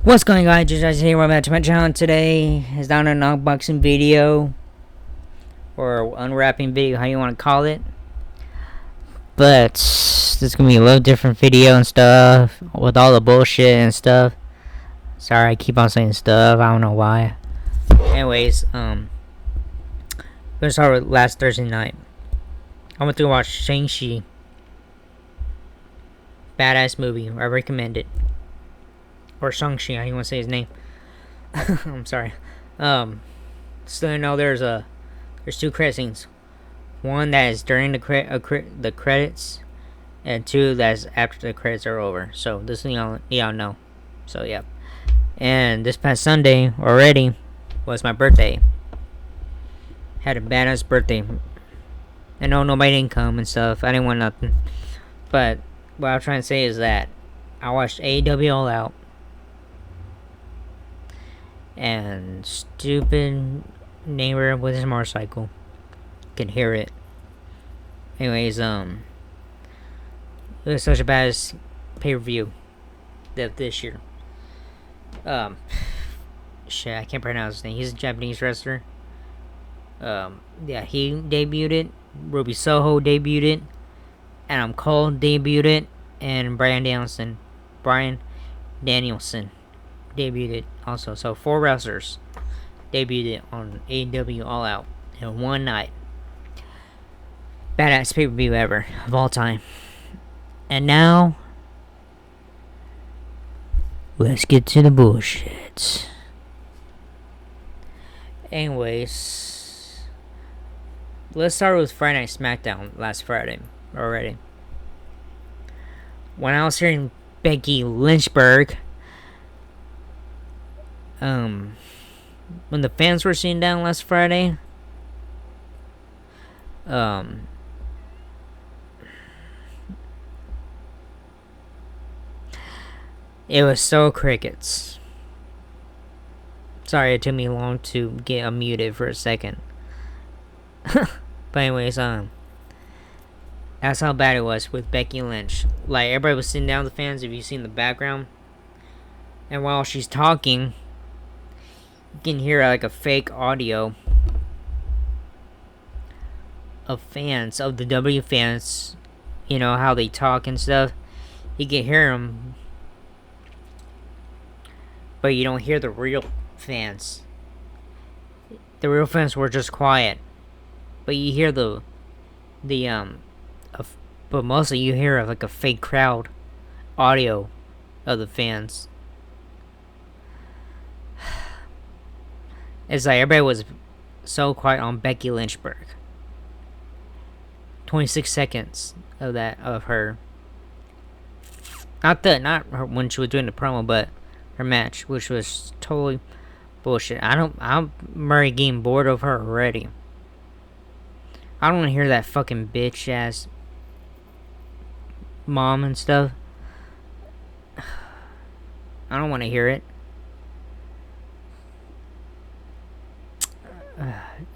What's going on, guys? Just here. Welcome back to my channel. Today is not an unboxing video or unwrapping video, how you want to call it. But this is gonna be a little different video and stuff with all the bullshit and stuff. Sorry, I keep on saying stuff. I don't know why. Anyways, we're gonna start with last Thursday night. I went to watch Shang-Chi. Badass movie. I recommend it. Or Shang-Chi, how you want to say his name. I'm sorry. So you know there's two credit scenes. One that is during the credits, and two that's after the credits are over. So this y'all know. So yeah. And this past Sunday already was my birthday. Had a badass birthday. I know nobody didn't come and stuff. I didn't want nothing. But what I'm trying to say is that I watched AEW All Out. And stupid neighbor with his motorcycle can hear it. Anyways, it was such a bad pay-per-view this year. Shit, I can't pronounce his name. He's a Japanese wrestler. Yeah, he debuted it. Ruby Soho debuted it. Adam Cole debuted it. And Bryan Danielson debuted it also. So 4 wrestlers debuted it on AEW All Out in one night. Badass pay-per-view ever of all time. And now let's get to the bullshit. Anyways, let's start with Friday Night SmackDown last Friday already. When I was hearing Becky Lynchburg, when the fans were sitting down last Friday, it was so crickets. Sorry, it took me long to get unmuted for a second. But anyways, that's how bad it was with Becky Lynch. Like, everybody was sitting down, the fans, if you've seen the background. And while she's talking, you can hear like a fake audio of fans, of the W fans. You know, how they talk and stuff. You can hear them, but you don't hear the real fans. The real fans were just quiet, but you hear but mostly you hear like a fake crowd audio of the fans. It's like everybody was so quiet on Becky Lynchburg. 26 seconds of her. Not her when she was doing the promo, but her match, which was totally bullshit. I'm already getting bored of her already. I don't want to hear that fucking bitch ass mom and stuff. I don't want to hear it.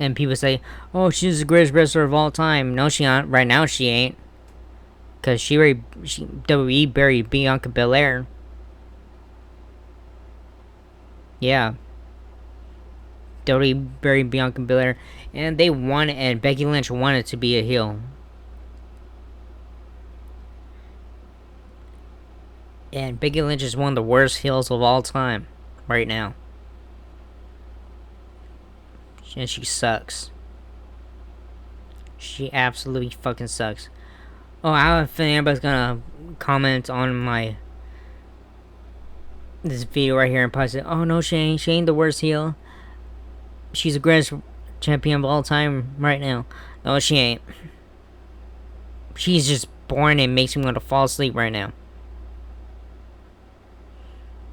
And people say, "Oh, she's the greatest wrestler of all time." No, she ain't. Right now, she ain't. Cause WWE buried Bianca Belair. Yeah. WWE buried Bianca Belair, and and Becky Lynch wanted to be a heel. And Becky Lynch is one of the worst heels of all time right now. And she sucks. She absolutely fucking sucks. Oh, I don't think anybody's gonna comment on this video right here and probably say, "Oh no, she ain't the worst heel. She's the greatest champion of all time right now." No, she ain't. She's just boring and makes me want to fall asleep right now.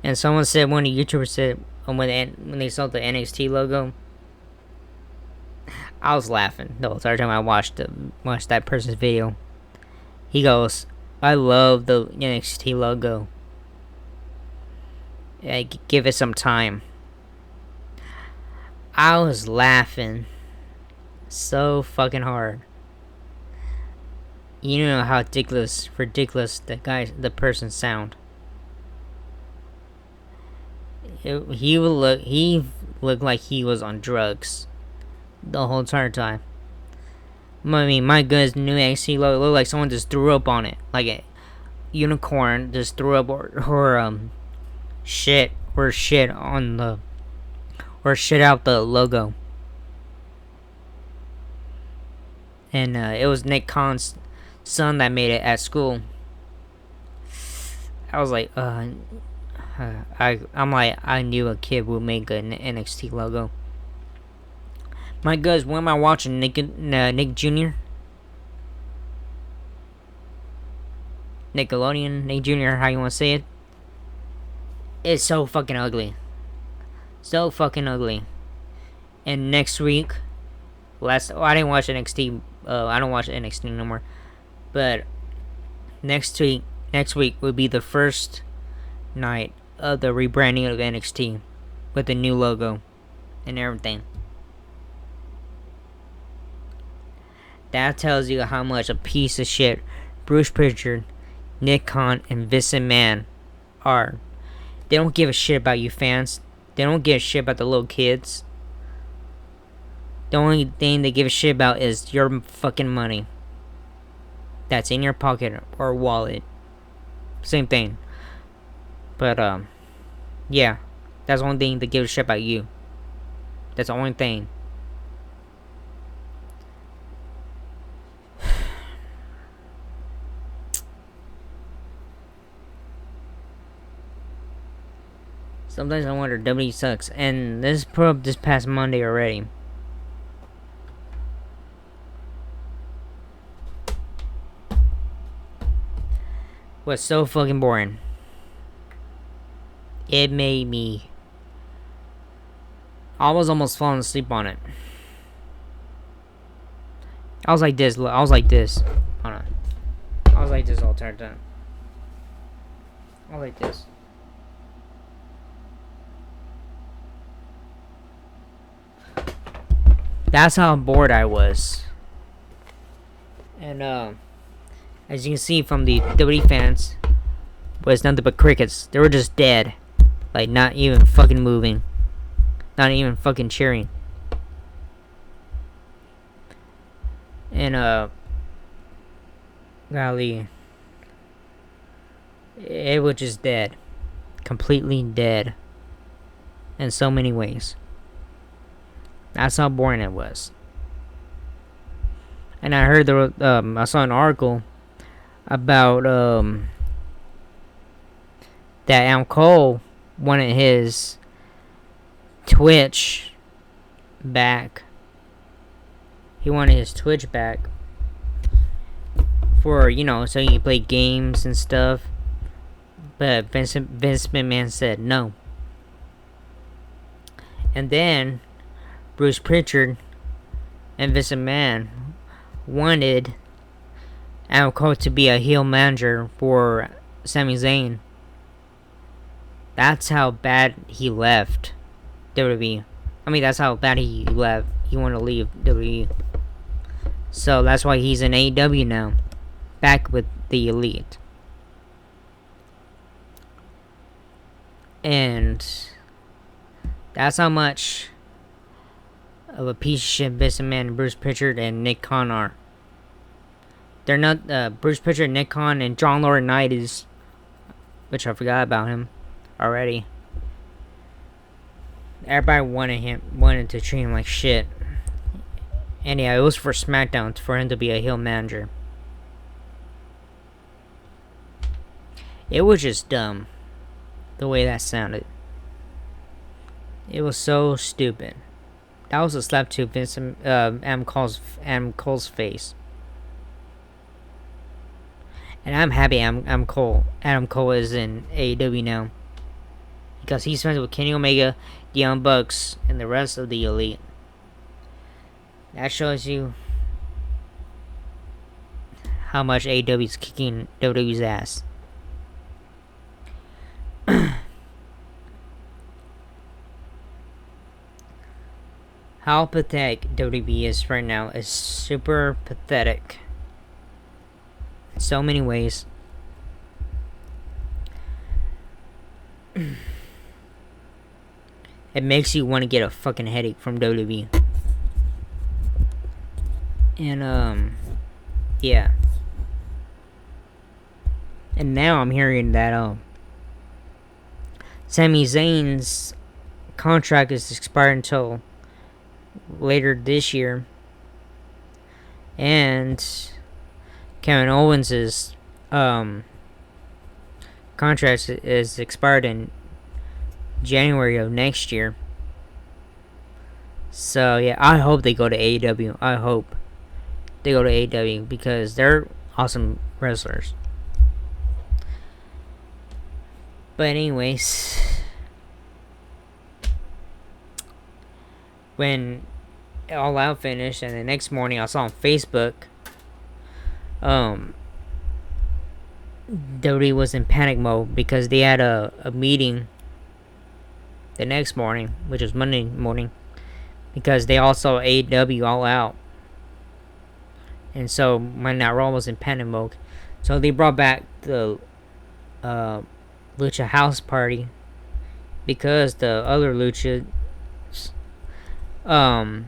And someone said, one of the YouTubers said, when they saw the NXT logo, I was laughing the entire time I watched that person's video. He goes, "I love the NXT logo. Yeah, give it some time." I was laughing so fucking hard. You know how ridiculous the person sound. He looked like he was on drugs the whole entire time. I mean, my goodness, new NXT logo looked like someone just threw up on it, like a unicorn just threw up or shit on the or shit out the logo. And it was Nick Khan's son that made it at school. I was like, I'm like, I knew a kid would make an NXT logo. My goodness, what am I watching? Nick Jr. Nickelodeon, Nick Jr. How you want to say it? It's so fucking ugly. So fucking ugly. And next week, I didn't watch NXT. I don't watch NXT no more. But next week will be the first night of the rebranding of NXT with the new logo and everything. That tells you how much a piece of shit Bruce Pritchard, Nick Khan, and Vince McMahon are. They don't give a shit about you fans. They don't give a shit about the little kids. The only thing they give a shit about is your fucking money that's in your pocket or wallet. Same thing. But yeah, that's the only thing they give a shit about you. That's the only thing. Sometimes I wonder, Wwe Sucks. And this is put up this past Monday already. Was so fucking boring. It made me... I was almost falling asleep on it. I was like this. Hold on. I was like this all the time. I was like this. That's how bored I was. And as you can see from the WWE fans, was nothing but crickets. They were just dead. Like, not even fucking moving. Not even fucking cheering. And golly, it was just dead. Completely dead. In so many ways. That's how boring it was. And I heard I saw an article about that Adam Cole wanted his Twitch back. He wanted his Twitch back for, so he can play games and stuff. But Vince McMahon said no. And then Bruce Pritchard and Vince McMahon wanted Adam Cole to be a heel manager for Sami Zayn. That's how bad he left WWE. I mean, that's how bad he left. He wanted to leave WWE. So that's why he's in AEW now. Back with the Elite. And that's how much of a piece of shit Vince McMahon, Bruce Pritchard, and Nick Khan are. They're not Bruce Pritchard, Nick Khan, and John Laurinaitis, which I forgot about him already. Everybody wanted to treat him like shit. And yeah, it was for SmackDown for him to be a heel manager. It was just dumb, the way that sounded. It was so stupid. That was a slap to Vince Adam Cole's face. And I'm happy Adam Cole is in AEW now. Because he's friends with Kenny Omega, the Young Bucks, and the rest of the Elite. That shows you how much AEW is kicking WWE's ass. How pathetic WWE is right now is super pathetic. In so many ways. It makes you want to get a fucking headache from WWE. And yeah. And now I'm hearing that Sami Zayn's contract is expired until later this year, and Kevin Owens's contract is expired in January of next year. So yeah, I hope they go to AEW. I hope they go to AEW because they're awesome wrestlers. But anyways, when All Out finished, and the next morning I saw on Facebook, WWE was in panic mode because they had a meeting the next morning, which was Monday morning, because they all saw AEW All Out. And so when that Raw was in panic mode, so they brought back the Lucha House Party because the other Lucha had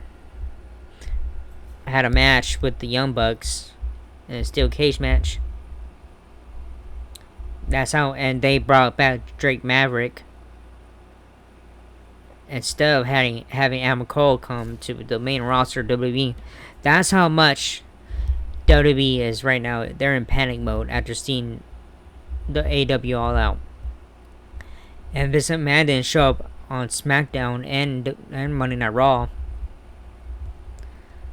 a match with the Young Bucks in a steel cage match. That's how, and they brought back Drake Maverick instead of having Adam Cole come to the main roster of WWE. That's how much WWE is right now. They're in panic mode after seeing the AEW All Out. And Vince McMahon didn't show up on SmackDown and Monday Night Raw.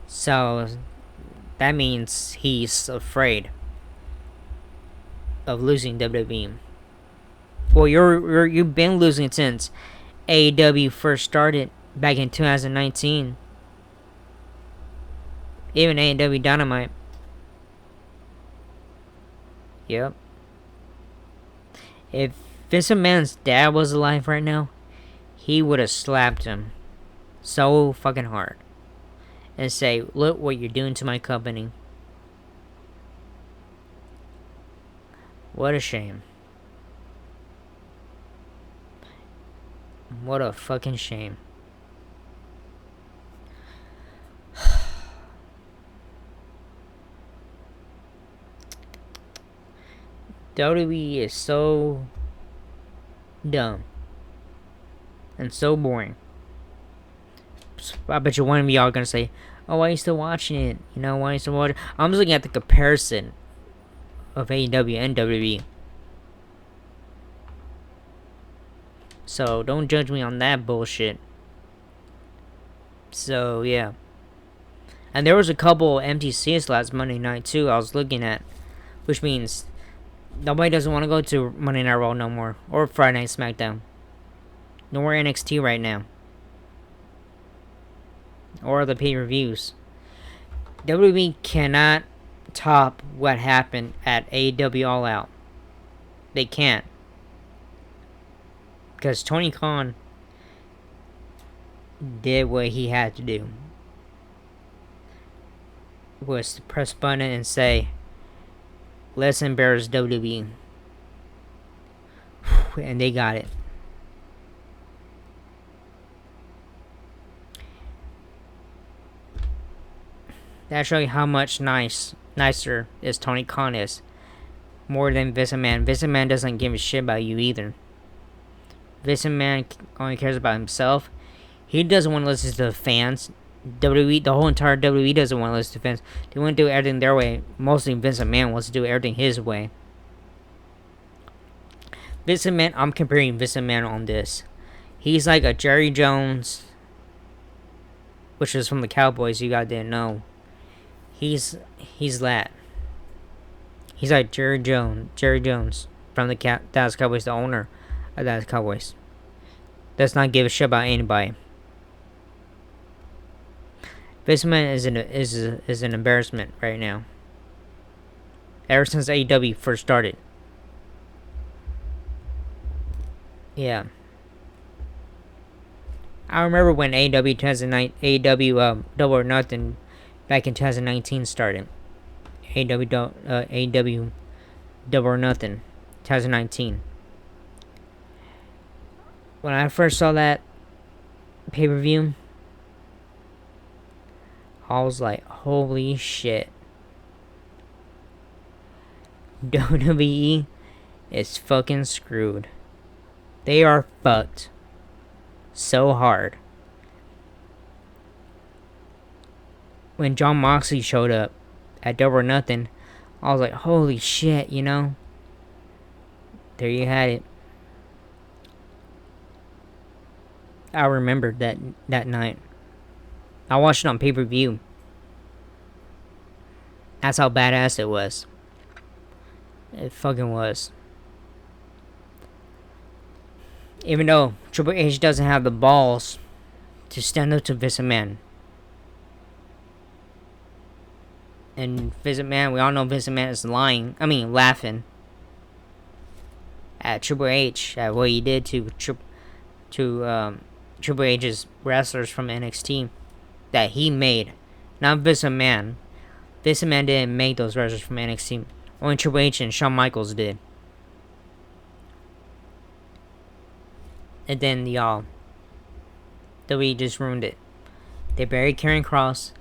So that means he's afraid of losing WWE. Well, you've been losing since AEW first started back in 2019. Even AEW Dynamite. Yep. If Vince McMahon's dad was alive right now, he would have slapped him so fucking hard and say, "Look what you're doing to my company." What a shame. What a fucking shame. WWE is so dumb and so boring. I bet you one of y'all are gonna say, "Oh, why are you still watching it? You know, why are you still watching?" I'm just looking at the comparison of AEW and WWE. So don't judge me on that bullshit. So yeah. And there was a couple empty seats last Monday night too I was looking at. Which means nobody doesn't want to go to Monday Night Raw no more. Or Friday Night SmackDown. No more NXT right now. Or the pay-per-views. WWE cannot top what happened at AEW All Out. They can't. Because Tony Khan did what he had to do. Was to press button and say, "Let's embarrass WWE." And they got it. That shows you how much nicer is Tony Khan is. More than Vince McMahon. Vince McMahon doesn't give a shit about you either. Vince McMahon only cares about himself. He doesn't want to listen to the fans. WWE, the whole entire WWE doesn't want to listen to fans. They want to do everything their way. Mostly Vince McMahon wants to do everything his way. Vince McMahon, I'm comparing Vince McMahon on this. He's like a Jerry Jones, which is from the Cowboys, you guys didn't know. He's that. He's like Jerry Jones from the Dallas Cowboys, the owner of Dallas Cowboys. Does not give a shit about anybody. Vince McMahon is an embarrassment right now. Ever since AEW first started. Yeah. I remember when AEW Double or Nothing back in 2019 started. AEW Double or Nothing 2019. When I first saw that, pay-per-view, I was like, holy shit. WWE is fucking screwed. They are fucked so hard. When John Moxley showed up at Double or Nothing, I was like, holy shit, you know? There you had it. I remembered that night. I watched it on pay-per-view. That's how badass it was. It fucking was. Even though Triple H doesn't have the balls to stand up to Vince McMahon. And Vince McMahon, we all know Vince McMahon is laughing at Triple H, at what he did to Triple H's wrestlers from NXT that he made. Not Vince McMahon. Vince McMahon didn't make those wrestlers from NXT. Only Triple H and Shawn Michaels did. And then y'all, WWE just ruined it. They buried Karrion Kross,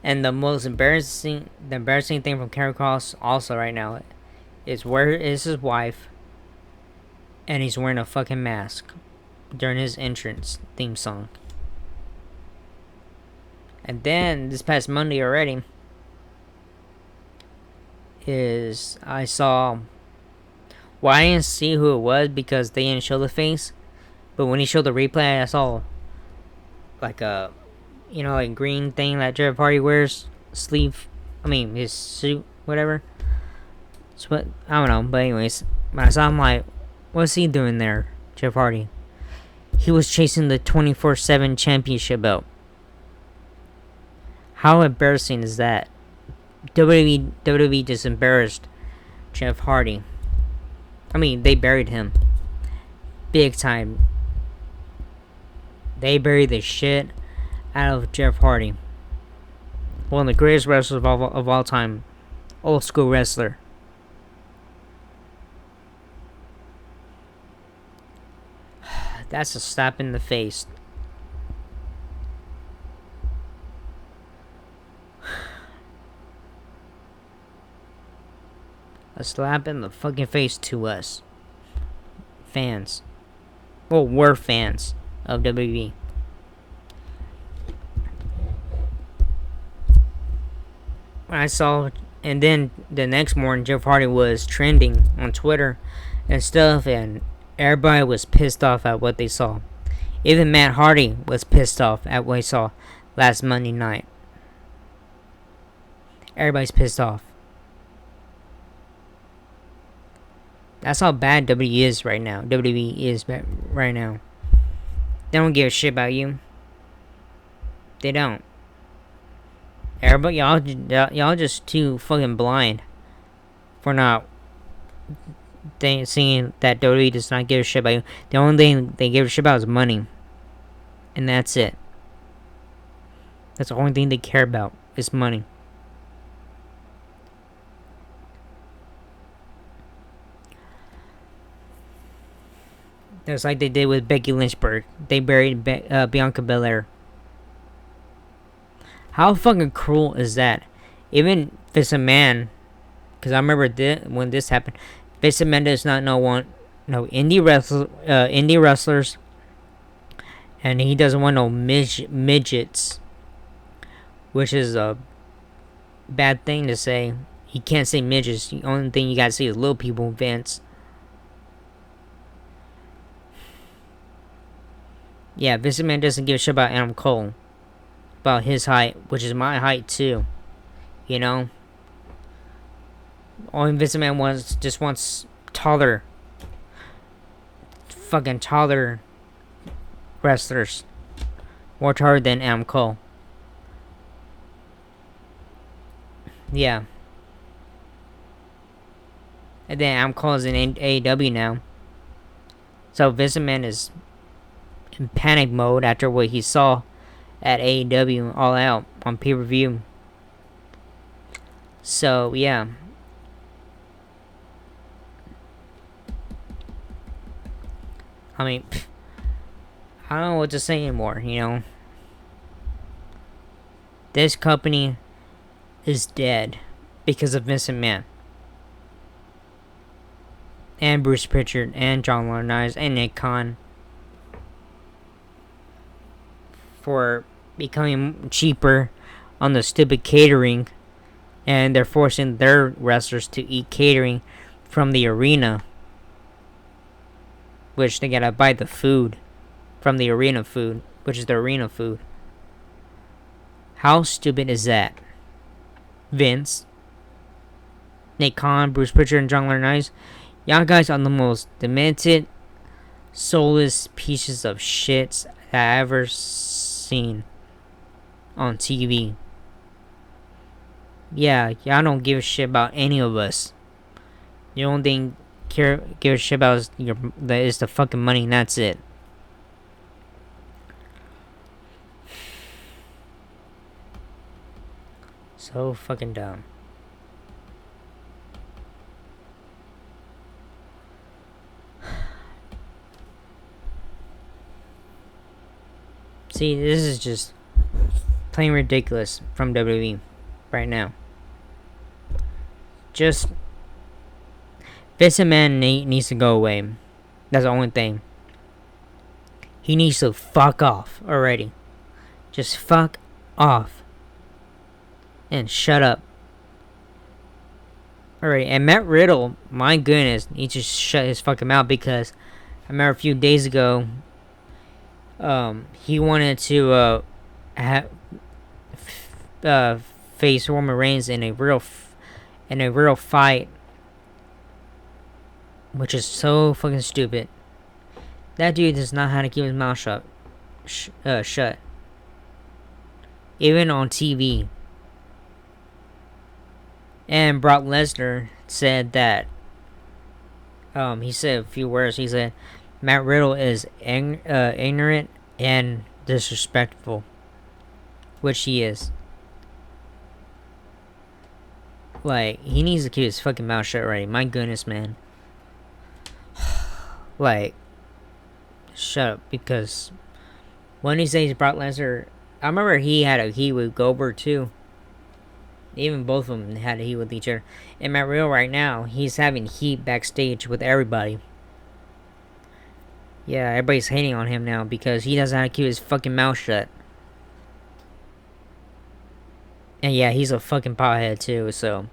and the most embarrassing thing from Karrion Kross also right now is where is his wife, and he's wearing a fucking mask during his entrance theme song. And then this past Monday already is I saw. Well, I didn't see who it was because they didn't show the face. But when he showed the replay, I saw like a, like green thing that Jeff Hardy wears, his suit, whatever. So, I don't know, but anyways, when I saw him, like, what's he doing there, Jeff Hardy? He was chasing the 24/7 championship belt. How embarrassing is that? WWE just embarrassed Jeff Hardy. They buried him. Big time. They buried the shit out of Jeff Hardy. One of the greatest wrestlers of all time. Old school wrestler. That's a slap in the face. A slap in the fucking face to us. Fans. Well, we're fans of WWE. I saw, and then the next morning, Jeff Hardy was trending on Twitter and stuff, and everybody was pissed off at what they saw. Even Matt Hardy was pissed off at what he saw last Monday night. Everybody's pissed off. That's how bad WWE is right now. WWE is right now. They don't give a shit about you. They don't. Everybody, y'all just too fucking blind for not seeing that WWE does not give a shit about you. The only thing they give a shit about is money, and that's it. That's the only thing they care about is money. It's like they did with Becky Lynchburg. They buried Bianca Belair. How fucking cruel is that? Even Vince McMahon, because I remember when this happened, Vince McMahon does not want no indie wrestlers, and he doesn't want no midgets, which is a bad thing to say. He can't say midgets. The only thing you gotta say is little people, Vince. Yeah, Vince McMahon doesn't give a shit about Adam Cole. About his height, which is my height too. Only Vince McMahon just wants taller. Fucking taller wrestlers. More taller than Adam Cole. Yeah. And then Adam Cole is in AEW now. So Vince McMahon is in panic mode after what he saw at AEW All Out on pay-per-view. So, yeah. I don't know what to say anymore, you know. This company is dead because of Vince McMahon. And Bruce Pritchard and John Laurinaitis and Nick Khan for becoming cheaper on the stupid catering, and they're forcing their wrestlers to eat catering from the arena, which they gotta buy the food from the arena food, which is the arena food. How stupid is that? Vince, Nick Khan, Bruce Pritchard, and John Laurinaitis, y'all guys are the most demented, soulless pieces of shit that I've ever seen on TV. Yeah, y'all don't give a shit about any of us. You don't give a shit about us, is the fucking money, and that's it. So fucking dumb. See, this is just plain ridiculous from WWE right now. Just Vince McMahon needs to go away. That's the only thing. He needs to fuck off already. Just fuck off. And shut up. Alright, and Matt Riddle, my goodness, he just shut his fucking mouth, because I remember a few days ago, he wanted to face Roman Reigns in a real fight, which is so fucking stupid. That dude does not know how to keep his mouth shut. Even on TV. And Brock Lesnar said that, he said a few words. He said, Matt Riddle is ignorant and disrespectful. Which he is. Like, he needs to keep his fucking mouth shut already. My goodness, man. Like, shut up. Because when he says Brock Lesnar, I remember he had a heat with Goldberg too. Even both of them had a heat with each other. And Matt Riddle right now, he's having heat backstage with everybody. Yeah, everybody's hating on him now because he doesn't know how to keep his fucking mouth shut. And yeah, he's a fucking pothead too, so.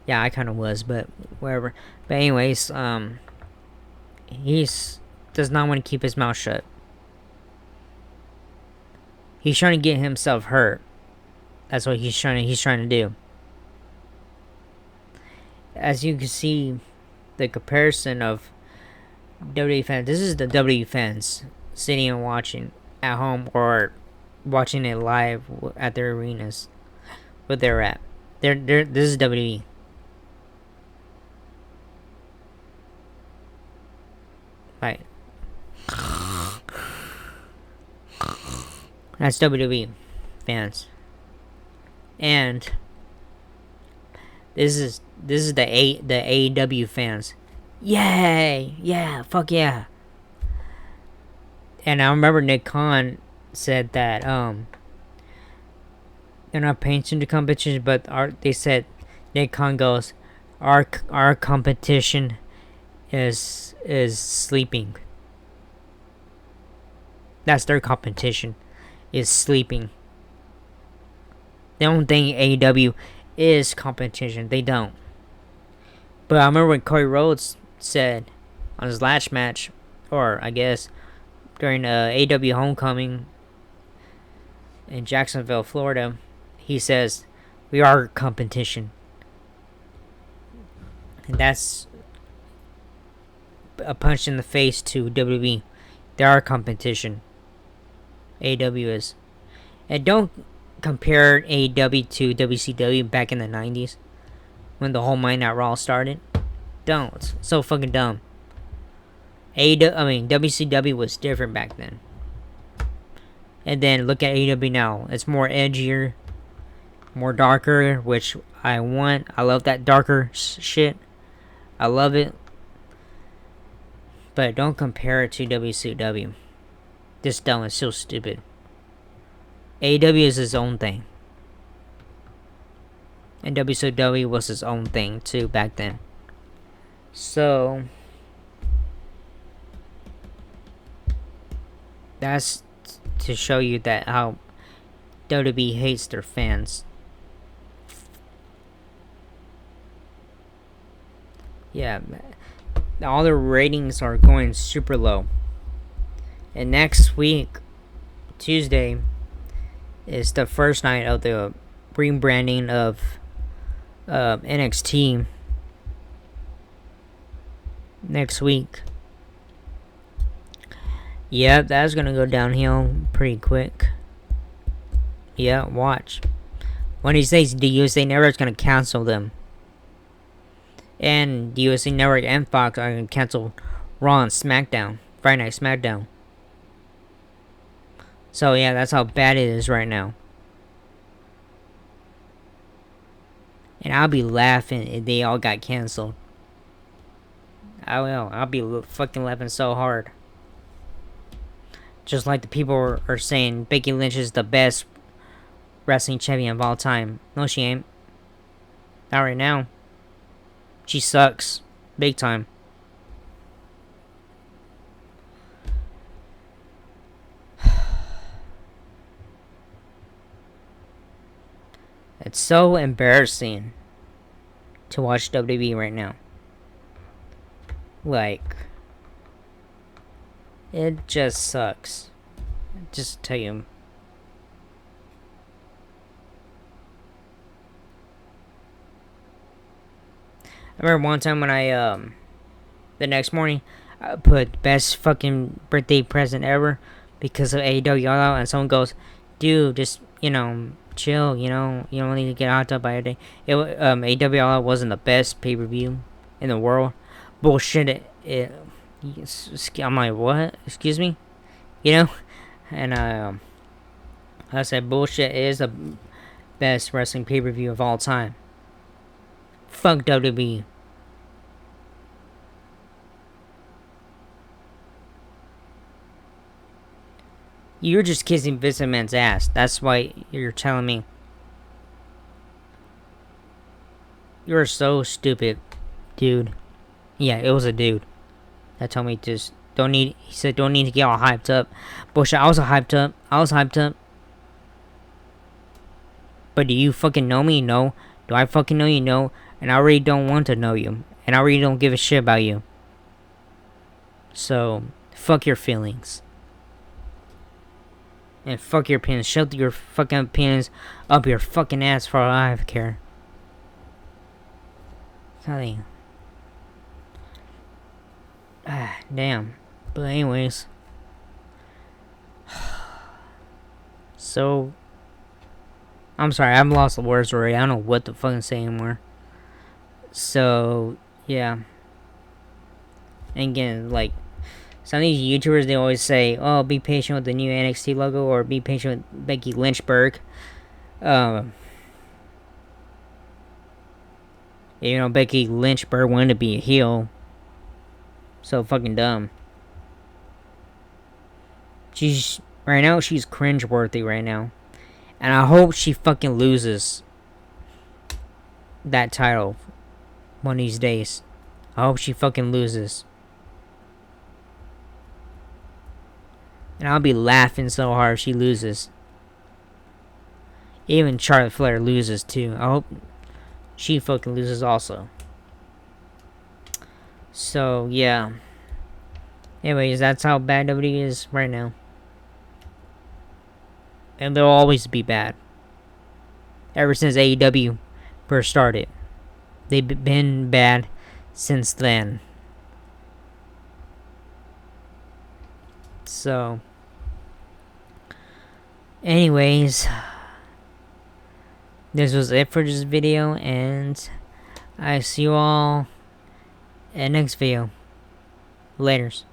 Yeah, I kind of was, but whatever. But anyways, he's does not want to keep his mouth shut. He's trying to get himself hurt. That's what he's trying to do. As you can see, the comparison of WWE fans. This is the WWE fans sitting and watching at home or watching it live at their arenas, where they're at. This is WWE. Right. That's WWE fans. And this is the AEW fans. Yay! Yeah, fuck yeah. And I remember Nick Khan said that they're not paying attention to competition, but they said, Nick Khan goes, our competition is sleeping. That's their competition, is sleeping. They don't think AEW is competition. They don't. But I remember when Cody Rhodes said on his last match, or I guess during AEW Homecoming in Jacksonville, Florida, he says, we are competition. And that's a punch in the face to WWE. They are competition. AEW is. And don't compare AEW to WCW back in the 90s when the whole Monday Night Raw started. Don't. It's so fucking dumb. WCW was different back then. And then look at AEW now. It's more edgier, more darker, which I want. I love that darker shit. I love it. But don't compare it to WCW. This dumb is so stupid. AEW is his own thing. And WCW was his own thing too back then. So that's to show you that how WWE hates their fans. Yeah, all their ratings are going super low. And next week, Tuesday, is the first night of the rebranding of NXT. Next week. Yeah, that's gonna go downhill pretty quick. Yeah, watch. One of these days, the USA Network is gonna cancel them. And the USA Network and Fox are gonna cancel Raw and SmackDown. Friday Night SmackDown. So yeah, that's how bad it is right now. And I'll be laughing if they all got canceled. I will. I'll be fucking laughing so hard. Just like the people are saying Becky Lynch is the best wrestling champion of all time. No, she ain't. Not right now. She sucks. Big time. It's so embarrassing to watch WWE right now. Like, it just sucks. Just tell you. I remember one time when the next morning, I put best fucking birthday present ever because of AEW All Out, and someone goes, dude, just, chill, you don't need to get hot up by a day. AEW All Out wasn't the best pay-per-view in the world. Bullshit. I'm like, what? Excuse me? And I said, bullshit is the best wrestling pay-per-view of all time. Fuck WWE. You're just kissing Vince McMahon's ass. That's why you're telling me. You're so stupid, dude. Yeah, it was a dude that told me just don't need. He said don't need to get all hyped up. Bullshit. I was hyped up. But do you fucking know me? No. Do I fucking know you? No. And I really don't want to know you. And I really don't give a shit about you. So, fuck your feelings. And fuck your opinions. Shove your fucking opinions up your fucking ass for all I care. Golly. Damn. But anyways. So. I'm sorry, I've lost the words already. I don't know what the fuck to say anymore. So, yeah. And again, like, some of these YouTubers, they always say, oh, be patient with the new NXT logo, or be patient with Becky Lynchburg. Becky Lynchburg wanted to be a heel. So fucking dumb. Right now, she's cringeworthy right now. And I hope she fucking loses that title one of these days. I hope she fucking loses. And I'll be laughing so hard if she loses. Even Charlotte Flair loses too. I hope she fucking loses also. So, yeah. Anyways, that's how bad WWE is right now. And they'll always be bad. Ever since AEW first started. They've been bad since then. So, anyways, this was it for this video, and I see you all in the next video. Laters.